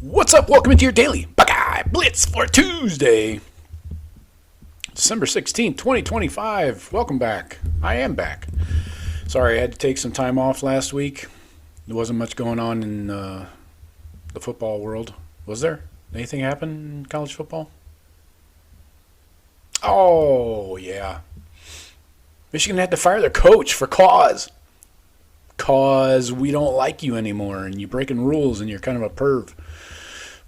What's up? Welcome into your daily Buckeye Blitz for Tuesday, December 16th, 2025. Welcome back. I am back. Sorry, I had to take some time off last week. There wasn't much going on in the football world. Was there? Anything happen in college football? Oh, yeah. Michigan had to fire their coach for cause. Cause we don't like you anymore and you're breaking rules and you're kind of a perv.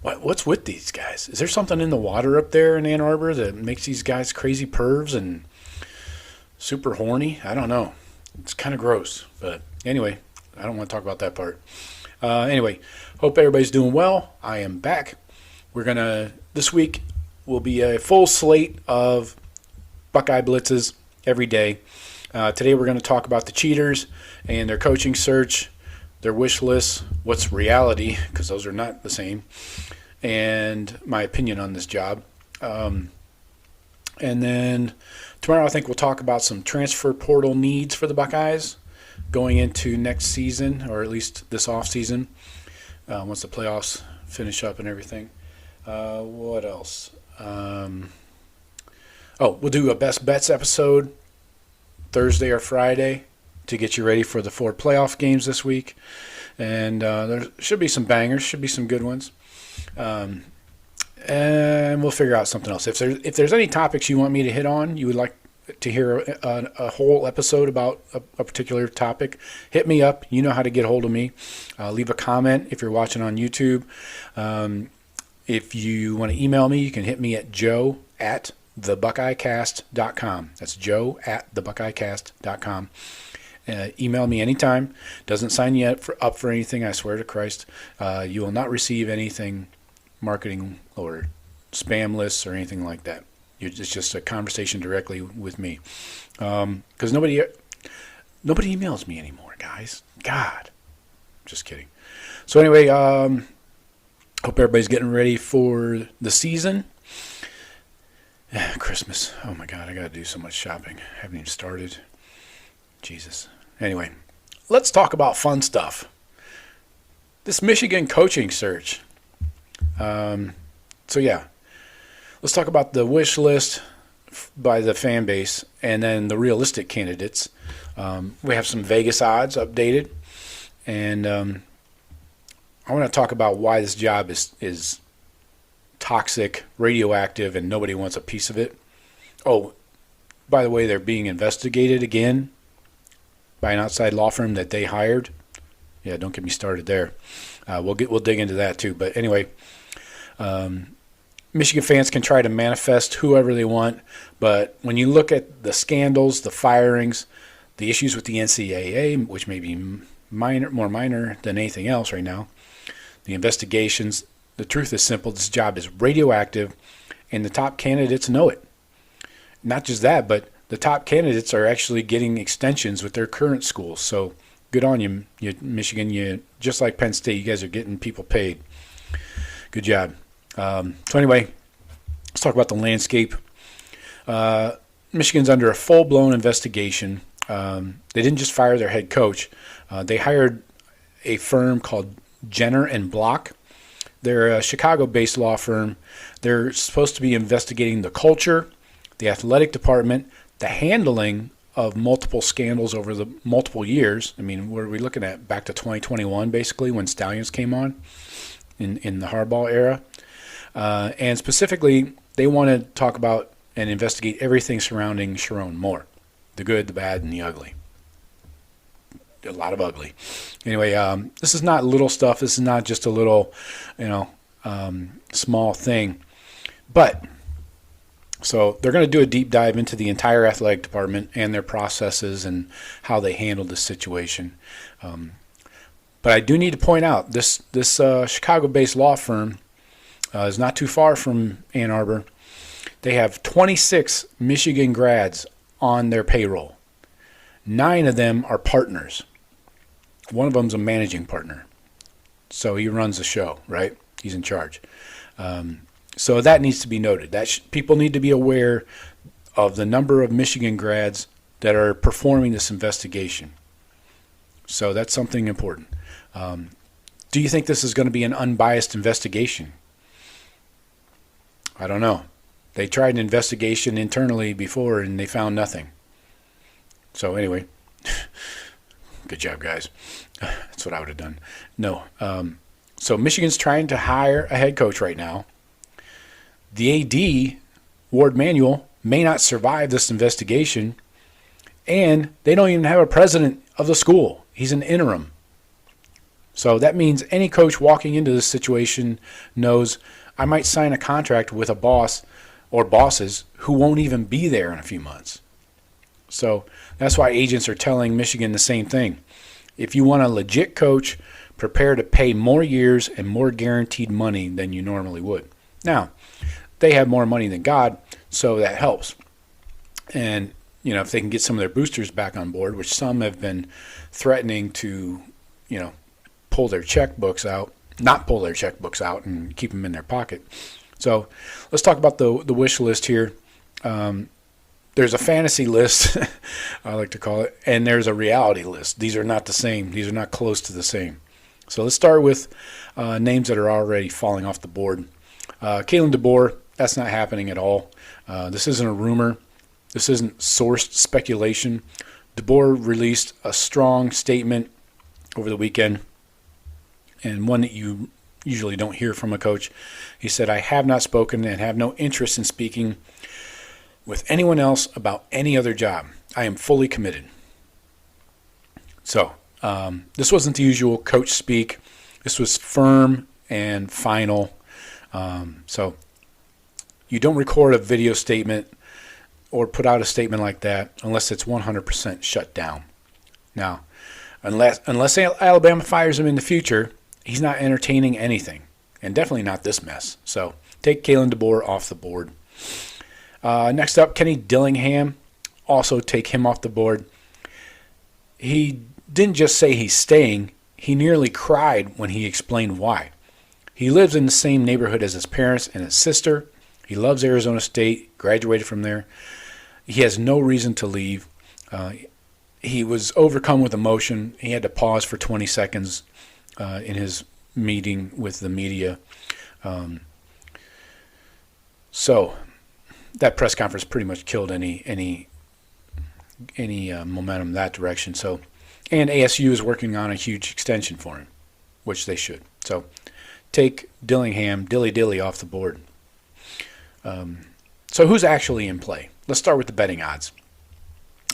What's with these guys? Is there something in the water up there in Ann Arbor that makes these guys crazy pervs and super horny? I don't know. It's kind of gross. But anyway, I don't want to talk about that part. Anyway, hope everybody's doing well. I am back. This week will be a full slate of Buckeye Blitzes every day. Today we're going to talk about the cheaters and their coaching search, their wish lists, what's reality, because those are not the same, and my opinion on this job. And then tomorrow I think we'll talk about some transfer portal needs for the Buckeyes going into next season, or at least this off season, once the playoffs finish up and everything. What else? We'll do a best bets episode Thursday or Friday to get you ready for the 4 playoff games this week. And there should be some bangers, should be some good ones. And we'll figure out something else. If there's any topics you want me to hit on, you would like to hear a whole episode about a particular topic, hit me up. You know how to get a hold of me. Leave a comment if you're watching on YouTube. If you want to email me, you can hit me at joe@thebuckeyecast.com. That's joe@thebuckeyecast.com. Email me anytime. Doesn't sign you up for anything, I swear to Christ. You will not receive anything marketing or spam lists or anything like that. It's just a conversation directly with me. Because nobody emails me anymore, guys. God. Just kidding. So anyway, hope everybody's getting ready for the season. Christmas. Oh my God, I got to do so much shopping. I haven't even started. Jesus. Anyway, let's talk about fun stuff. This Michigan coaching search. Let's talk about the wish list by the fan base and then the realistic candidates. We have some Vegas odds updated, and I want to talk about why this job is toxic, radioactive, and nobody wants a piece of it. Oh, by the way, they're being investigated again by an outside law firm that they hired. Yeah, don't get me started there. We'll dig into that too. But anyway, Michigan fans can try to manifest whoever they want, but when you look at the scandals, the firings, the issues with the NCAA, which may be more minor than anything else right now, the investigations, the truth is simple. This job is radioactive, and the top candidates know it. Not just that, but the top candidates are actually getting extensions with their current schools. So good on you, Michigan. You just like Penn State, you guys are getting people paid. Good job. So anyway, let's talk about the landscape. Michigan's under a full-blown investigation. They didn't just fire their head coach. They hired a firm called Jenner and Block. They're a Chicago-based law firm. They're supposed to be investigating the culture, the athletic department, the handling of multiple scandals over the multiple years. I mean, what are we looking at? Back to 2021, basically, when Stallions came on in the Harbaugh era. And specifically, they want to talk about and investigate everything surrounding Sherrone more. The good, the bad, and the ugly. A lot of ugly. Anyway, this is not little stuff. This is not just a little, small thing. But so they're going to do a deep dive into the entire athletic department and their processes and how they handled this situation. But I do need to point out this Chicago-based law firm is not too far from Ann Arbor. They have 26 Michigan grads on their payroll. 9 of them are partners. One of them's a managing partner. So he runs the show, right? He's in charge. So that needs to be noted. People need to be aware of the number of Michigan grads that are performing this investigation. So that's something important. Do you think this is going to be an unbiased investigation? I don't know. They tried an investigation internally before and they found nothing. So anyway, good job, guys. That's what I would have done. No. So Michigan's trying to hire a head coach right now. The AD, Ward Manuel, may not survive this investigation, and they don't even have a president of the school. He's an interim. So that means any coach walking into this situation knows I might sign a contract with a boss or bosses who won't even be there in a few months. So that's why agents are telling Michigan the same thing. If you want a legit coach, prepare to pay more years and more guaranteed money than you normally would. Now, they have more money than God, so that helps. And, if they can get some of their boosters back on board, which some have been threatening to, pull their checkbooks out, not pull their checkbooks out and keep them in their pocket. So let's talk about the wish list here. There's a fantasy list, I like to call it, and there's a reality list. These are not the same. These are not close to the same. So let's start with names that are already falling off the board. Kalen DeBoer, that's not happening at all. This isn't a rumor. This isn't sourced speculation. DeBoer released a strong statement over the weekend, and one that you usually don't hear from a coach. He said, I have not spoken and have no interest in speaking with anyone else about any other job. I am fully committed. So this wasn't the usual coach speak. This was firm and final. So you don't record a video statement or put out a statement like that unless it's 100% shut down. Now, unless Alabama fires him in the future, he's not entertaining anything, and definitely not this mess. So take Kalen DeBoer off the board. Next up, Kenny Dillingham. Also take him off the board. He didn't just say he's staying. He nearly cried when he explained why. He lives in the same neighborhood as his parents and his sister. He loves Arizona State, graduated from there. He has no reason to leave. He was overcome with emotion. He had to pause for 20 seconds in his meeting with the media. So that press conference pretty much killed any momentum in that direction. So, and ASU is working on a huge extension for him, which they should. So take Dillingham, dilly off the board. So who's actually in play? Let's start with the betting odds.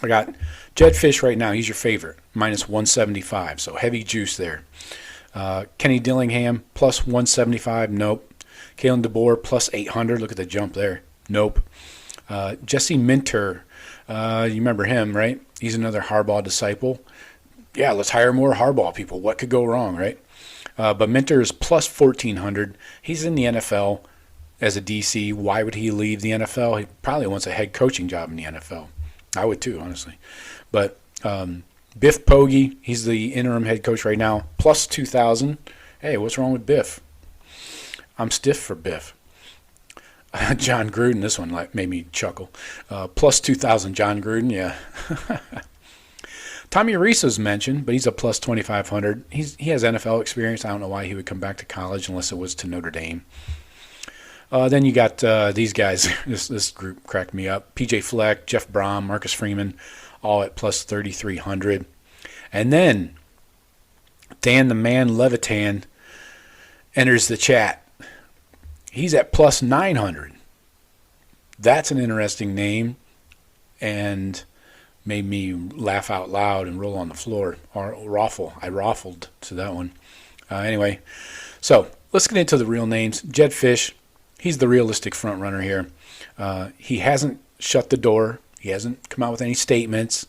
I got Jedd Fisch right now. He's your favorite, minus 175. So heavy juice there. Kenny Dillingham, plus 175. Nope. Kalen DeBoer, plus 800. Look at the jump there. Nope. Jesse Minter, you remember him, right? He's another Harbaugh disciple. Yeah, let's hire more Harbaugh people. What could go wrong, right? But Minter is plus 1,400. He's in the NFL as a DC. Why would he leave the NFL? He probably wants a head coaching job in the NFL. I would too, honestly. But Biff Poggi, he's the interim head coach right now, plus 2,000. Hey, what's wrong with Biff? I'm stiff for Biff. John Gruden, this one made me chuckle. Plus 2,000, John Gruden, yeah. Tommy Arisa's mentioned, but he's a plus 2,500. He has NFL experience. I don't know why he would come back to college unless it was to Notre Dame. Then you got these guys. This group cracked me up. PJ Fleck, Jeff Brohm, Marcus Freeman, all at plus 3,300. And then Dan the Man Levitan enters the chat. He's at plus 900. That's an interesting name and made me laugh out loud and roll on the floor. Or raffle. I raffled to that one. Anyway, so let's get into the real names. Jedd Fisch, he's the realistic front runner here. He hasn't shut the door. He hasn't come out with any statements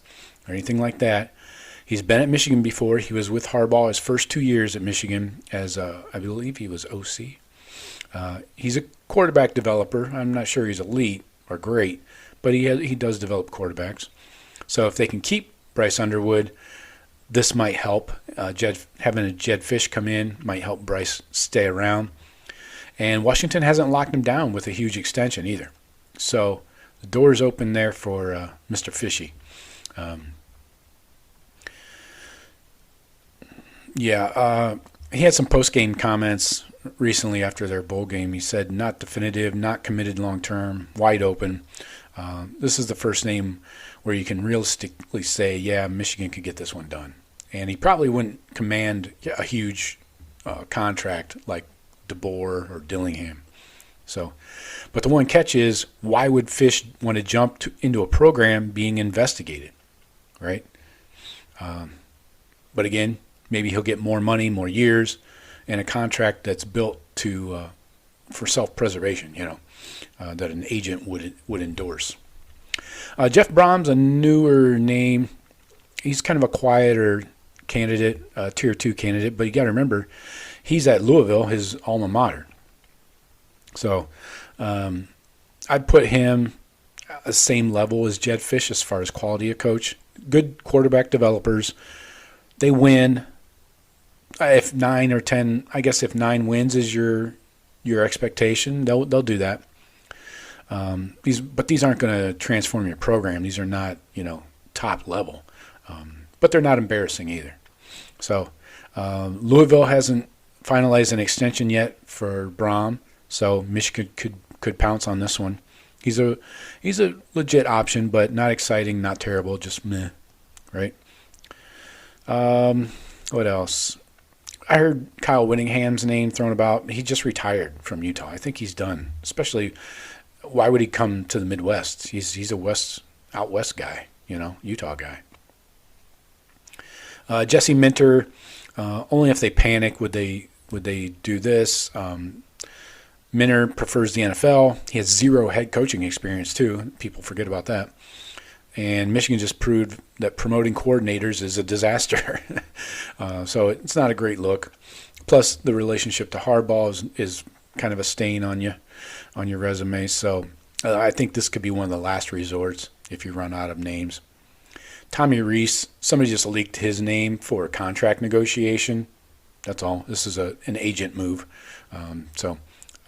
or anything like that. He's been at Michigan before. He was with Harbaugh his first 2 years at Michigan as, I believe he was OC. He's a quarterback developer. I'm not sure he's elite or great, but he does develop quarterbacks. So if they can keep Bryce Underwood, this might help. Having a Jedd Fisch come in might help Bryce stay around. And Washington hasn't locked him down with a huge extension either. So the door's open there for Mr. Fishy. He had some post-game comments recently after their bowl game. He said, not definitive, not committed long-term, wide open. This is the first name where you can realistically say, yeah, Michigan could get this one done. And he probably wouldn't command a huge contract like DeBoer or Dillingham. So, but the one catch is, why would Fisch want to jump into a program being investigated, right? But again, maybe he'll get more money, more years, and a contract that's built to for self-preservation, that an agent would endorse. Jeff Brohm's a newer name. He's kind of a quieter candidate, tier 2 candidate, but you got to remember, he's at Louisville, his alma mater. So I'd put him at the same level as Jedd Fisch as far as quality of coach. Good quarterback developers. They win. If 9 or 10, I guess if 9 wins is your expectation, they'll do that. These aren't going to transform your program. These are not, top level. But they're not embarrassing either. So Louisville hasn't finalized an extension yet for Brohm, so Michigan could pounce on this one. He's a legit option, but not exciting, not terrible, just meh, right? What else? I heard Kyle Whittingham's name thrown about. He just retired from Utah. I think he's done. Especially, why would he come to the Midwest? He's a out west guy, Utah guy. Jesse Minter, only if they panic would they do this. Minter prefers the NFL. He has 0 head coaching experience too. People forget about that. And Michigan just proved that promoting coordinators is a disaster. So it's not a great look. Plus, the relationship to Harbaugh is kind of a stain on your resume. So I think this could be one of the last resorts if you run out of names. Tommy Rees, somebody just leaked his name for a contract negotiation. That's all. This is an agent move. So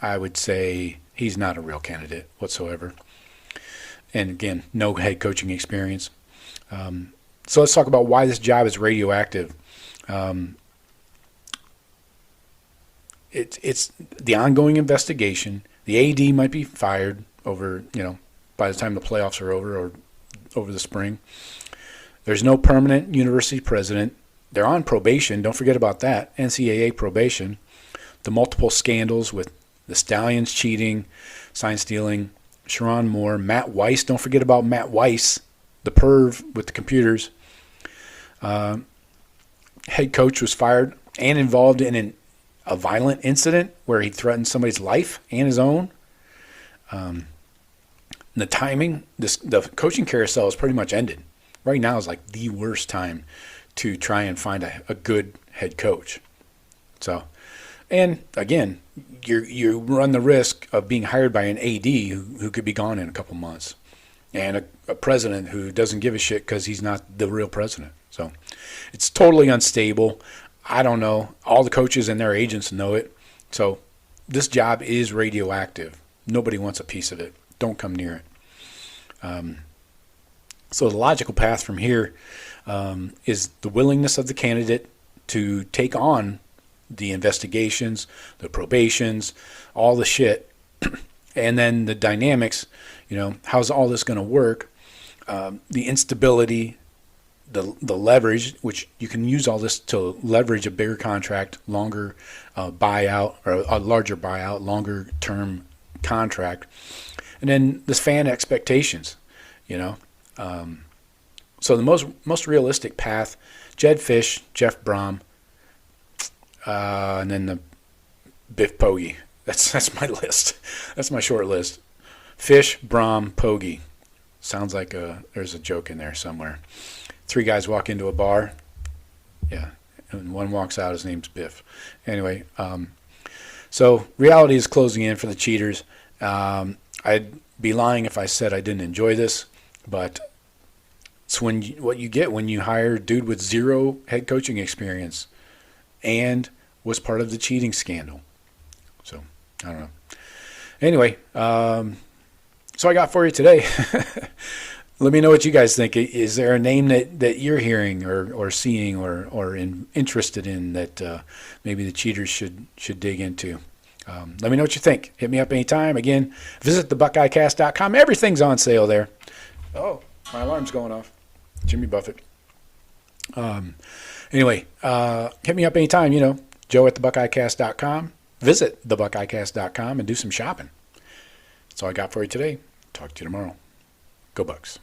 I would say he's not a real candidate whatsoever. And again, no head coaching experience. So let's talk about why this job is radioactive. It's the ongoing investigation. The AD might be fired over, by the time the playoffs are over or over the spring. There's no permanent university president. They're on probation. Don't forget about that. NCAA probation. The multiple scandals with the Stallions cheating, sign stealing, Sherrone Moore, Matt Weiss. Don't forget about Matt Weiss, the perv with the computers. Head coach was fired and involved in a violent incident where he threatened somebody's life and his own. The timing, the coaching carousel is pretty much ended. Right now is like the worst time to try and find a good head coach. So, and again, you run the risk of being hired by an AD who could be gone in a couple months, and a president who doesn't give a shit because he's not the real president. So it's totally unstable. I don't know. All the coaches and their agents know it. So this job is radioactive. Nobody wants a piece of it. Don't come near it. So the logical path from here is the willingness of the candidate to take on the investigations, the probations, all the shit, and then the dynamics, how's all this going to work, the instability, the leverage, which you can use all this to leverage a bigger contract, longer buyout, or a larger buyout, longer term contract, and then this fan expectations, So the most realistic path, Jedd Fisch, Jeff Brohm, and then the Biff Poggi. That's my list. That's my short list. Fisch, Brohm, Poggi. Sounds like there's a joke in there somewhere. 3 guys walk into a bar. Yeah. And one walks out. His name's Biff. Anyway, so reality is closing in for the cheaters. I'd be lying if I said I didn't enjoy this, but it's what you get when you hire a dude with 0 head coaching experience and was part of the cheating scandal. So, I don't know. Anyway, so I got for you today. Let me know what you guys think. Is there a name that you're hearing or seeing or interested in that maybe the cheaters should dig into? Let me know what you think. Hit me up anytime. Again, visit thebuckeyecast.com. Everything's on sale there. Oh, my alarm's going off. Jimmy Buffett. Anyway, hit me up anytime, Joe at thebuckeyecast.com. Visit thebuckeyecast.com and do some shopping. That's all I got for you today. Talk to you tomorrow. Go Bucks.